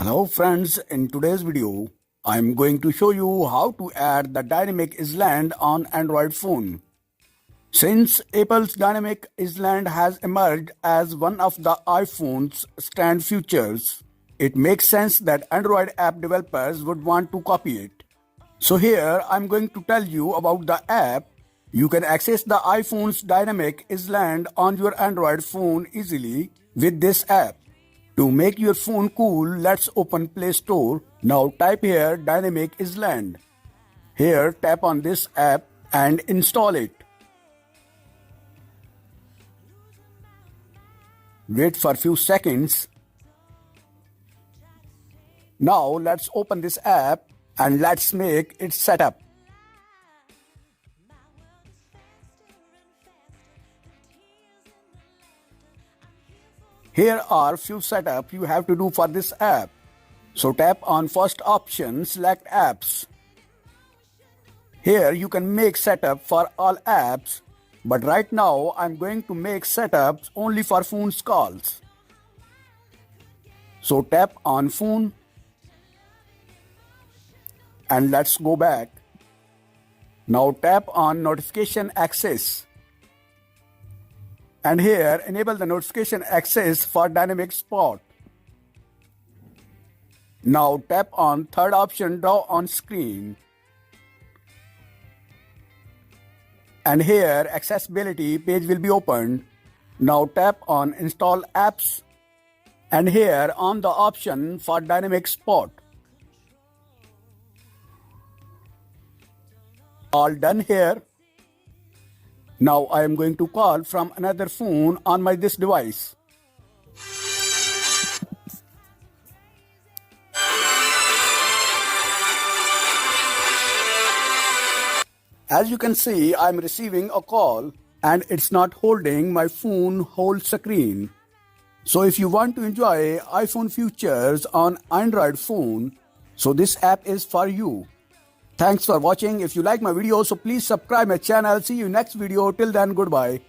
Hello friends, in today's video, I'm going to show you how to add the dynamic island on Android phone. Since Apple's dynamic island has emerged as one of the iPhone's stand features, it makes sense that Android app developers would want to copy it. So here I'm going to tell you about the app. You can access the iPhone's dynamic island on your Android phone easily with this app. To make your phone cool, let's open Play Store. Now type here Dynamic Island. Here tap on this app and install it. Wait for a few seconds. Now let's open this app and let's make it setup. Here are few setup you have to do for this app. So tap on first option, select apps. Here you can make setup for all apps, but right now I'm going to make setups only for phone's calls. So tap on phone and let's go back. Now tap on notification access. And here, enable the notification access for dynamic spot. Now tap on third option, draw on screen. And here, accessibility page will be opened. Now tap on install apps. And here on the option for dynamic spot. All done here. Now I am going to call from another phone on this device. As you can see, I am receiving a call and it's not holding my phone whole screen. So if you want to enjoy iPhone features on Android phone, so this app is for you. Thanks for watching. If you like my video, so please subscribe my channel. See you next video. Till then, goodbye.